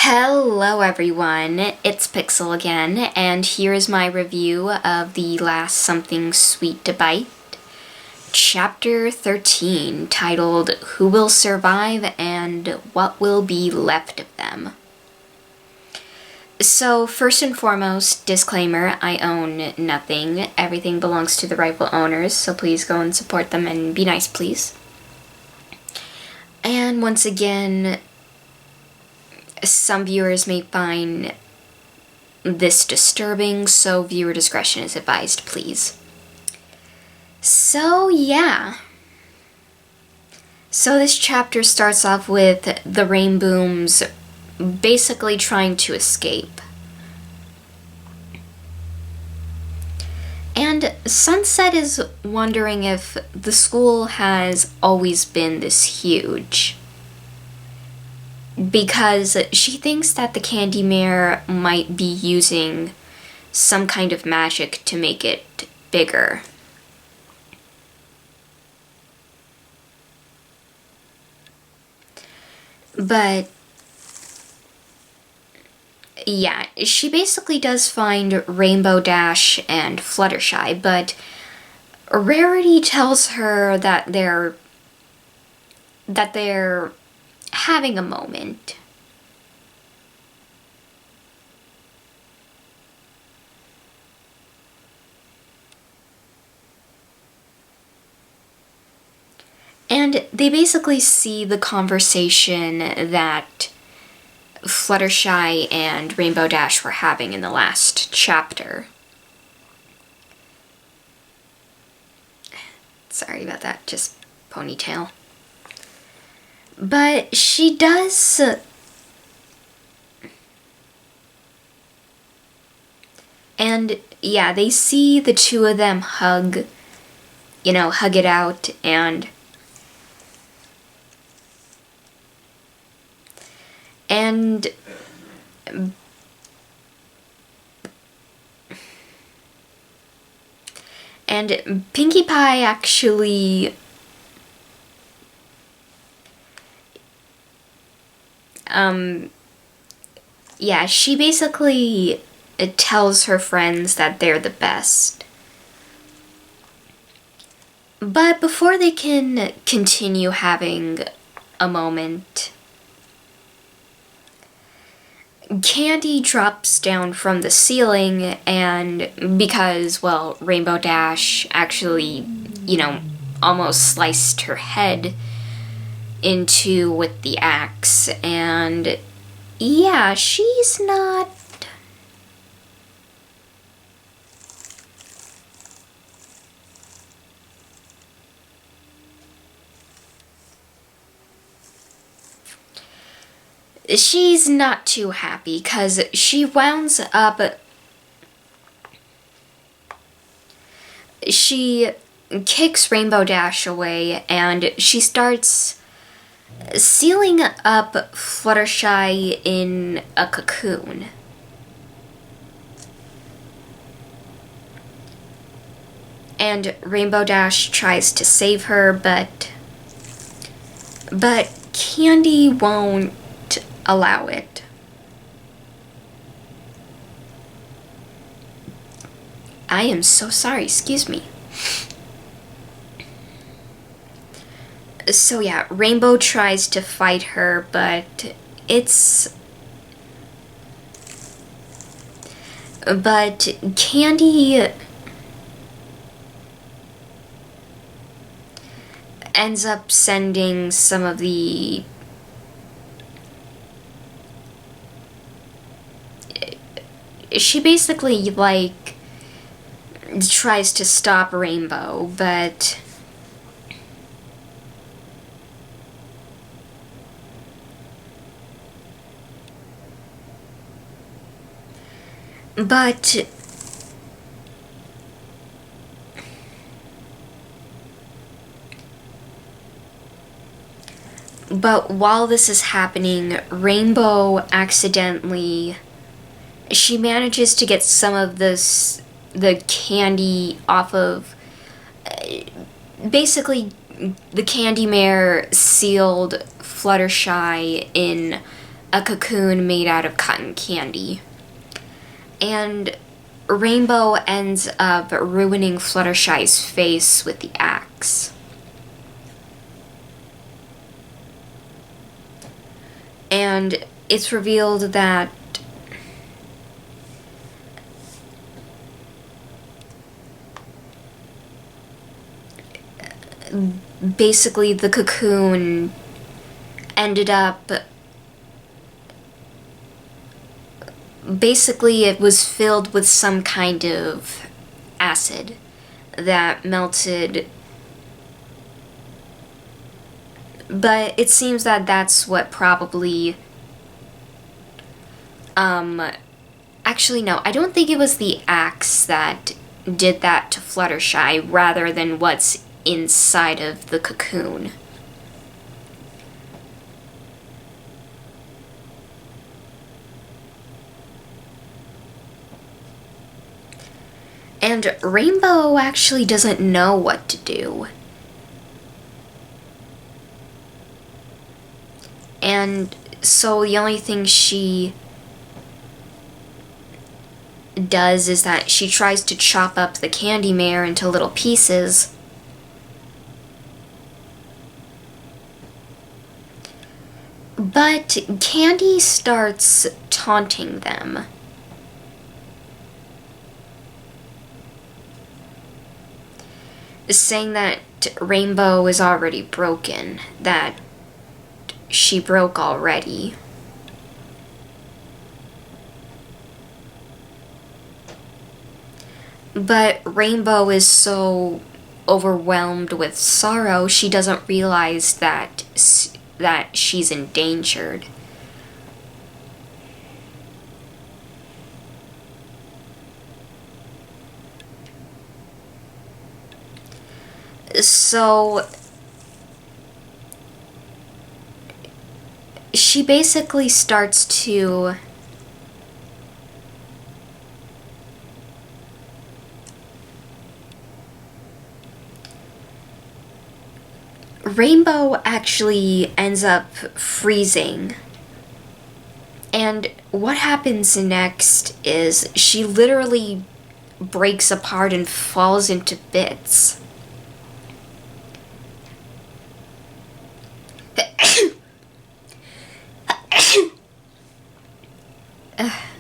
Hello everyone, it's Pixel again, and here is my review of the last Something Sweet to Bite, Chapter 13, titled Who Will Survive and What Will Be Left of Them. So, first and foremost, disclaimer, I own nothing. Everything belongs to the rightful owners, so please go and support them and be nice, please. And once again, some viewers may find this disturbing, so viewer discretion is advised, please. So, yeah. So this chapter starts off with the Rainbooms basically trying to escape. And Sunset is wondering if the school has always been this huge, because she thinks that the Candy Mare might be using some kind of magic to make it bigger. But yeah, she basically does find Rainbow Dash and Fluttershy, but Rarity tells her that they're having a moment. And they basically see the conversation that Fluttershy and Rainbow Dash were having in the last chapter. Sorry about that, just ponytail. But she does and yeah, they see the two of them hug it out, and Pinkie Pie actually yeah, she basically tells her friends that they're the best. But before they can continue having a moment, Candy drops down from the ceiling, and because, well, Rainbow Dash actually, almost sliced her head into with the axe, and yeah, she's not too happy, because she wounds up, she kicks Rainbow Dash away, and she starts sealing up Fluttershy in a cocoon. And Rainbow Dash tries to save her, but Candy won't allow it. I am so sorry, excuse me. So yeah, Rainbow tries to fight her, but Candy ends up sending some of the she basically tries to stop Rainbow, but while this is happening, Rainbow accidentally, she manages to get some of the candy off of, basically the Candy Mare sealed Fluttershy in a cocoon made out of cotton candy. And Rainbow ends up ruining Fluttershy's face with the axe. And it's revealed that basically the cocoon ended up... Basically, it was filled with some kind of acid that melted. But it seems that that's what probably... Actually, no, I don't think it was the axe that did that to Fluttershy, rather than what's inside of the cocoon. And Rainbow actually doesn't know what to do. And so the only thing she does is that she tries to chop up the candy mare into little pieces. But Candy starts taunting them. Saying that Rainbow is already broken, that she broke already. But Rainbow is so overwhelmed with sorrow, she doesn't realize that she's endangered. So she basically starts to Rainbow actually ends up freezing. And what happens next is she literally breaks apart and falls into bits.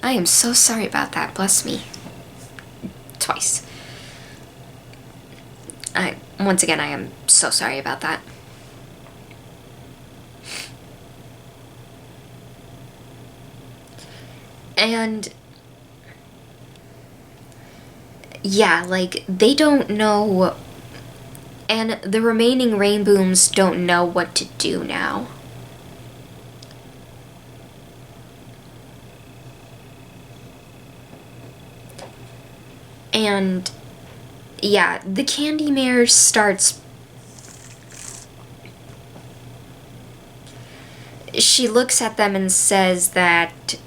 I am so sorry about that, bless me. Twice. Once again, I am so sorry about that. And yeah, like, they don't know, and the remaining Rainbooms don't know what to do now. And yeah, the candy mare starts... She looks at them and says that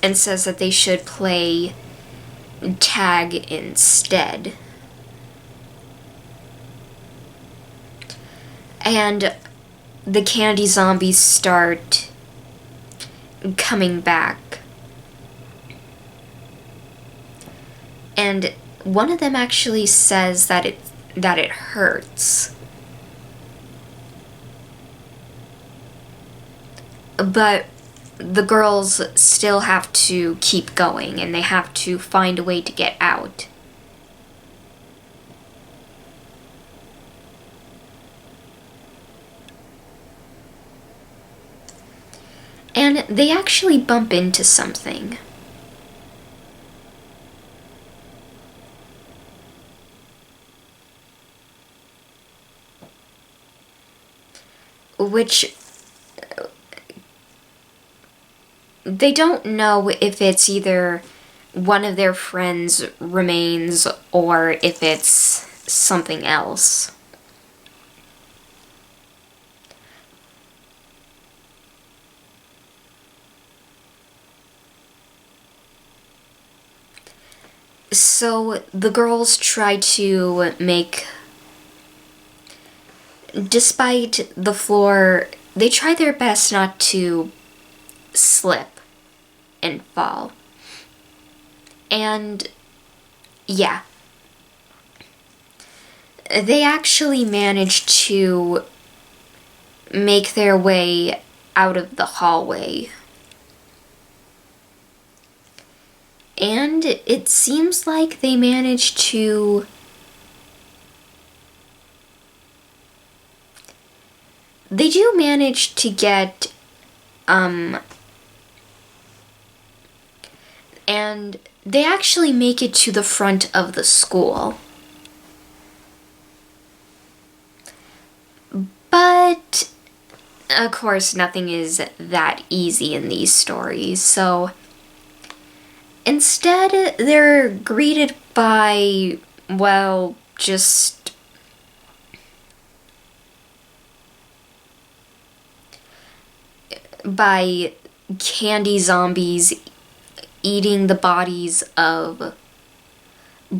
they should play tag instead. And the candy zombies start coming back. And one of them actually says that it hurts. But the girls still have to keep going, and they have to find a way to get out. And they actually bump into something. Which they don't know if it's either one of their friends' remains or if it's something else. So the girls try to despite the floor, they try their best not to slip and fall. And yeah, they actually manage to make their way out of the hallway. And it seems like they managed to get and they actually make it to the front of the school. But of course, nothing is that easy in these stories, so instead they're greeted by, well, just by candy zombies eating the bodies of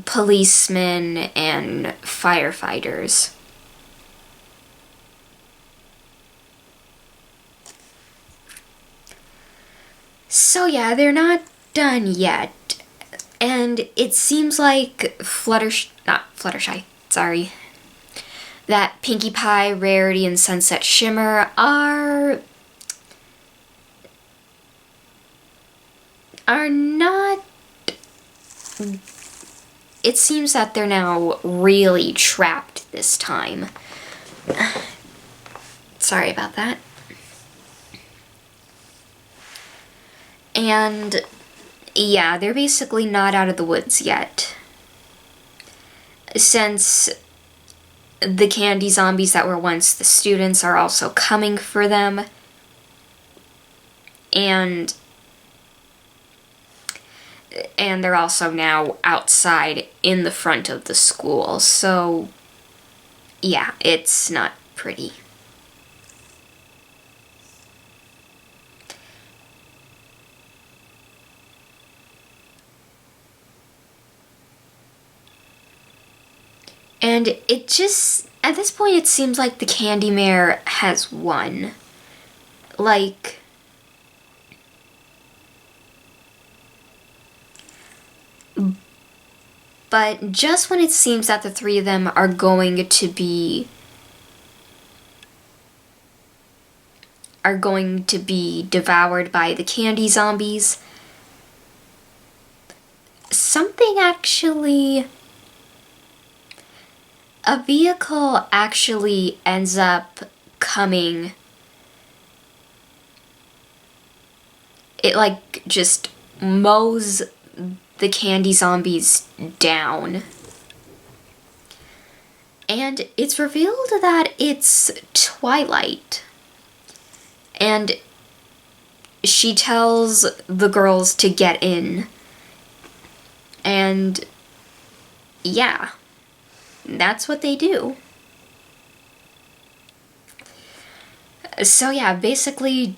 policemen and firefighters. So yeah, they're not done yet. And it seems like that Pinkie Pie, Rarity, and Sunset Shimmer are not... It seems that they're now really trapped this time. Sorry about that. And yeah, they're basically not out of the woods yet, since the candy zombies that were once the students are also coming for them. And they're also now outside in the front of the school. So yeah, it's not pretty. And it just, at this point, it seems like the Candy Mare has won. Like, but just when it seems that the three of them are going to be devoured by the candy zombies, a vehicle actually ends up coming. It like just mows the candy zombies down. And it's revealed that it's Twilight. And she tells the girls to get in. And yeah, that's what they do. So yeah, basically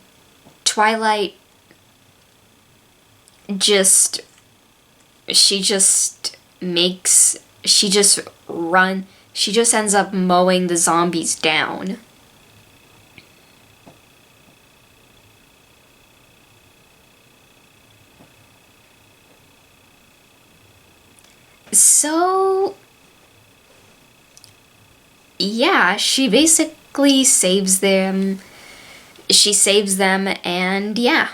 Twilight just ends up mowing the zombies down. So yeah, she basically saves them. She saves them, and yeah.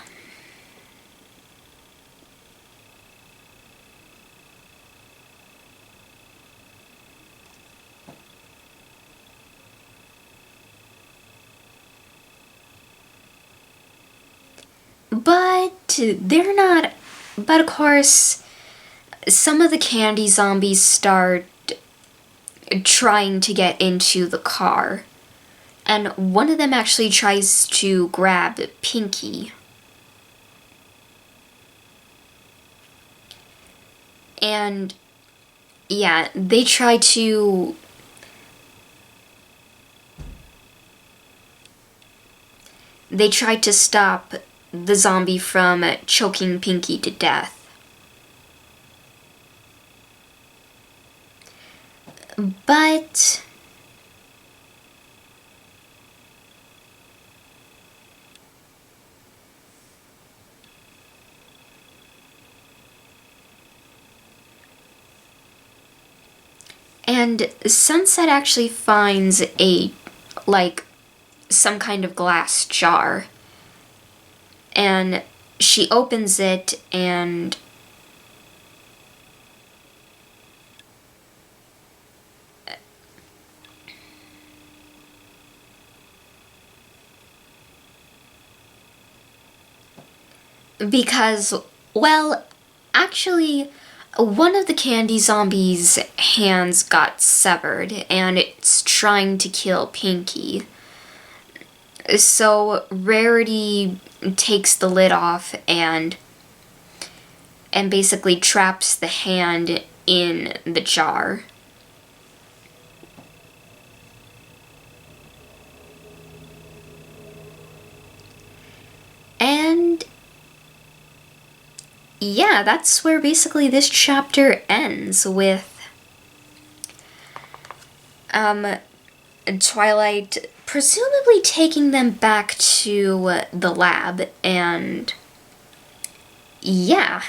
But of course, some of the candy zombies start trying to get into the car. And one of them actually tries to grab Pinkie. And yeah, they try to stop the zombie from choking Pinkie to death. But And Sunset actually finds some kind of glass jar. And she opens it and because, well, actually, one of the candy zombies' hands got severed, and it's trying to kill Pinky. So Rarity takes the lid off and basically traps the hand in the jar. And yeah, that's where basically this chapter ends, with Twilight presumably taking them back to the lab, and yeah.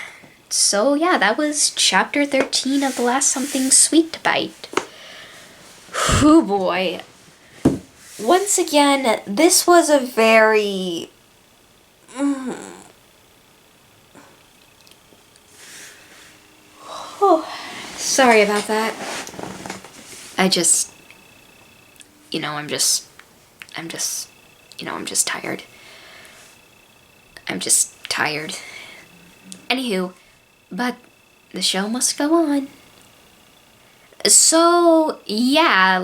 So yeah, that was chapter 13 of The Last Something Sweet to Bite. Whew boy. Once again, this was a very... Oh, sorry about that. I'm just tired. I'm just tired. Anywho, but the show must go on. So, yeah,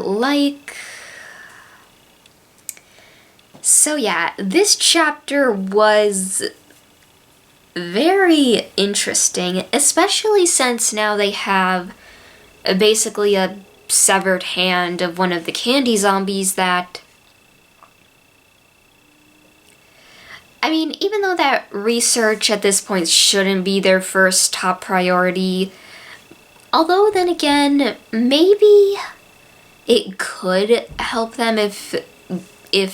this chapter was very interesting, especially since now they have basically a severed hand of one of the candy zombies that... I mean, even though that research at this point shouldn't be their first top priority, although then again, maybe it could help them if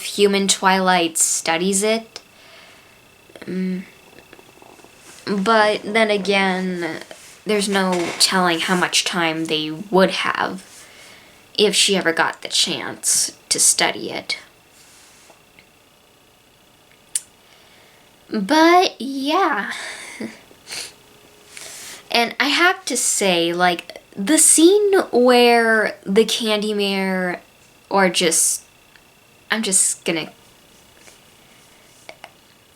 human Twilight studies it. But then again, there's no telling how much time they would have if she ever got the chance to study it. But yeah. And I have to say, like, the scene where the Candy Mare, or just... I'm just gonna...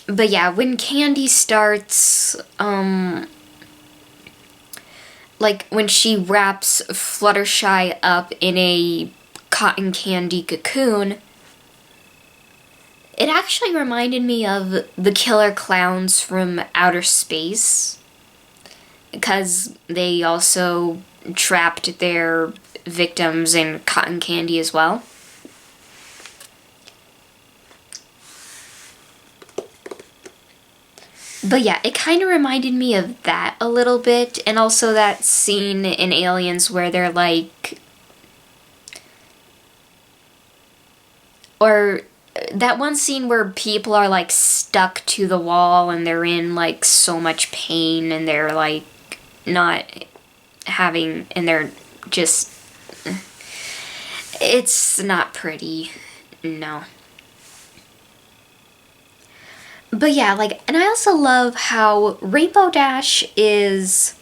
But yeah, when Candy starts, like, when she wraps Fluttershy up in a cotton candy cocoon, it actually reminded me of the killer clowns from outer space, because they also trapped their victims in cotton candy as well. But yeah, it kind of reminded me of that a little bit, and also that scene in Aliens where they're like... Or that one scene where people are like stuck to the wall and they're in like so much pain and they're like not having... and they're just... It's not pretty. No. But yeah, like, and I also love how Rainbow Dash is...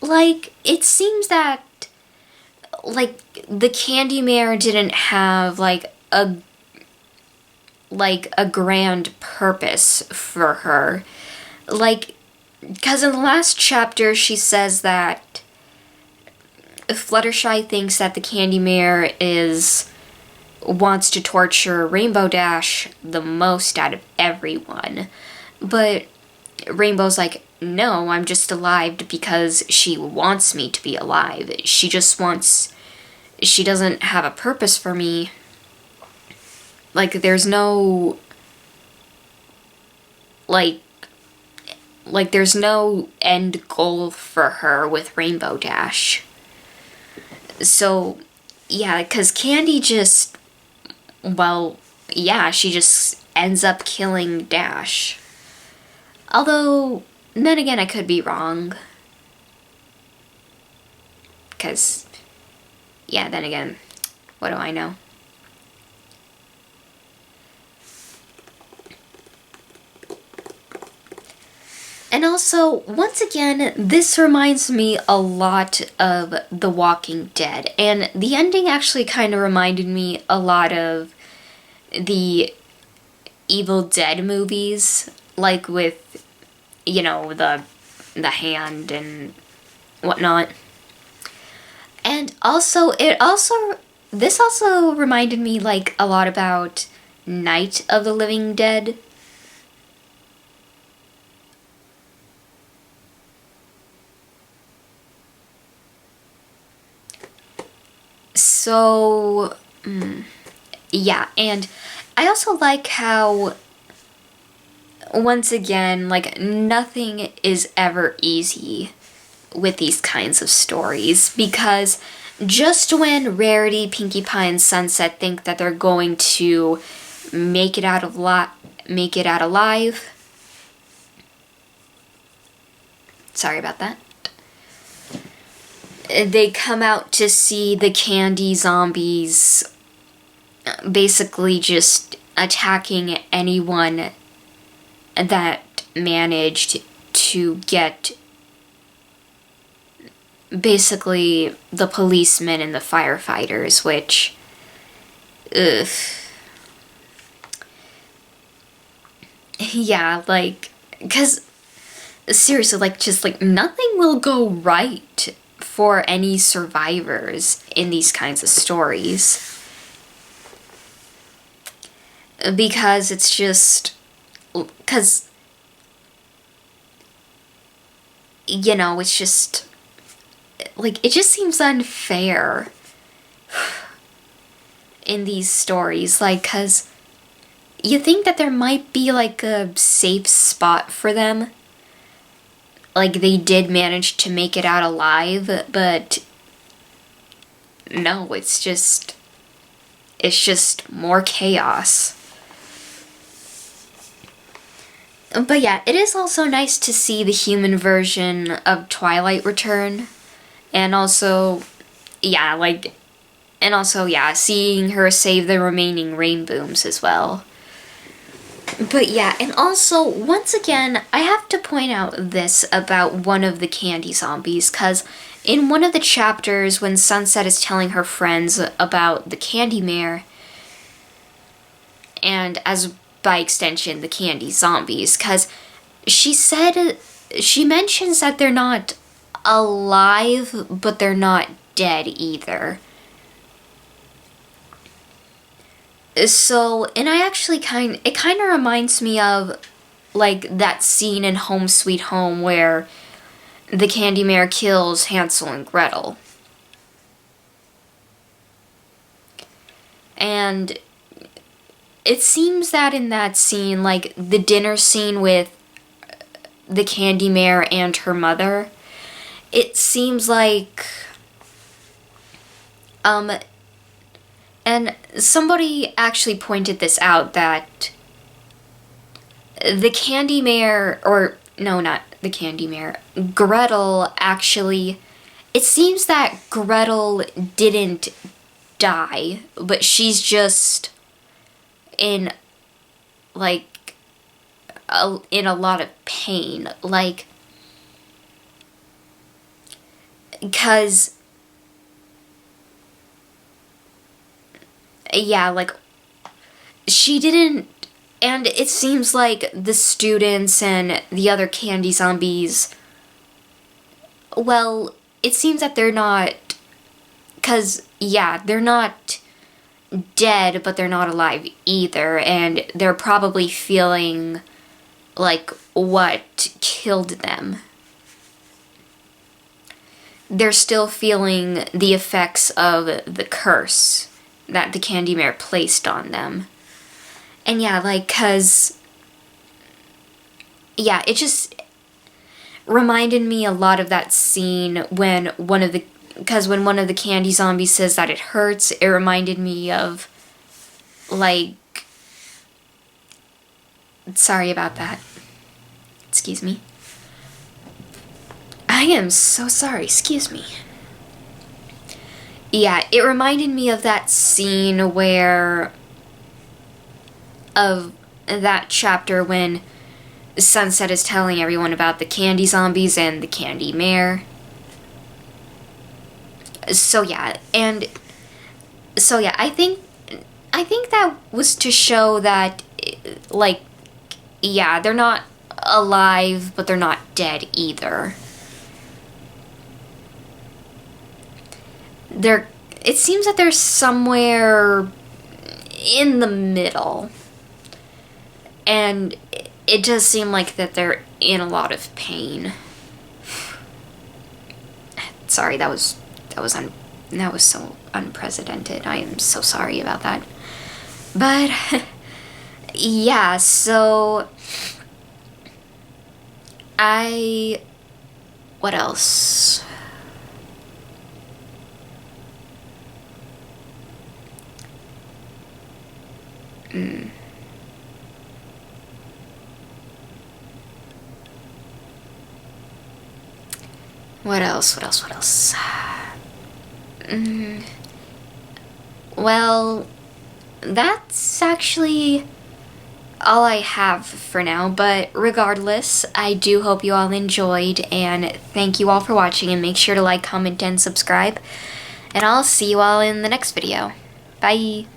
Like, it seems that, like, the Candy Mare didn't have, like, a grand purpose for her. Like, because in the last chapter she says that Fluttershy thinks that the Candy Mare wants to torture Rainbow Dash the most out of everyone. But Rainbow's like, no, I'm just alive because she wants me to be alive. She just wants... She doesn't have a purpose for me. Like, there's no... Like, there's no end goal for her with Rainbow Dash. So, yeah, because Candy just... Well, yeah, she just ends up killing Dash. Although, then again, I could be wrong. Because, yeah, then again, what do I know? And also, once again, this reminds me a lot of The Walking Dead. And the ending actually kind of reminded me a lot of the Evil Dead movies. Like with, you know, the hand and whatnot. And also, this also reminded me, like, a lot about Night of the Living Dead. So, yeah, and I also like how, once again, like, nothing is ever easy with these kinds of stories, because just when Rarity, Pinkie Pie, and Sunset think that they're going to make it out alive. Sorry about that. They come out to see the candy zombies basically just attacking anyone that managed to get basically the policemen and the firefighters, which, ugh. Yeah, like, because seriously, like, just like nothing will go right for any survivors in these kinds of stories. Because it's just, because, you know, it's just, like, it just seems unfair in these stories, like, because you think that there might be, like, a safe spot for them. Like, they did manage to make it out alive, but no, it's just more chaos. But yeah, it is also nice to see the human version of Twilight return. And also, yeah, like, and also, yeah, seeing her save the remaining rainbooms as well. But yeah, and also, once again, I have to point out this about one of the candy zombies, because in one of the chapters when Sunset is telling her friends about the candy mare, and as by extension, the candy zombies, because she mentions that they're not alive, but they're not dead either. So, and I actually it kind of reminds me of, like, that scene in Home Sweet Home where the candy mare kills Hansel and Gretel. And it seems that in that scene, like, the dinner scene with the candy mare and her mother, it seems like, and somebody actually pointed this out, that the candy mare, or no, not the candy mare, Gretel actually, it seems that Gretel didn't die, but she's just in, like, in a lot of pain, like, because, yeah, like, she didn't, and it seems like the students and the other candy zombies, well, it seems that they're not, because, yeah, they're not dead, but they're not alive either, and they're probably feeling like what killed them. They're still feeling the effects of the curse that the candy mare placed on them. And yeah, like, cause, yeah, it just reminded me a lot of that scene when one of the candy zombies says that it hurts. It reminded me of, like, sorry about that. Excuse me. I am so sorry, excuse me. Yeah, it reminded me of that scene of that chapter when Sunset is telling everyone about the candy zombies and the candy mare. So yeah, I think that was to show that, like, yeah, they're not alive, but they're not dead either. It seems that they're somewhere in the middle. And it does seem like that they're in a lot of pain. Sorry, that was so unprecedented. I am so sorry about that. But yeah, so what else? What else? Well, that's actually all I have for now, but regardless, I do hope you all enjoyed, and thank you all for watching, and make sure to like, comment, and subscribe, and I'll see you all in the next video. Bye!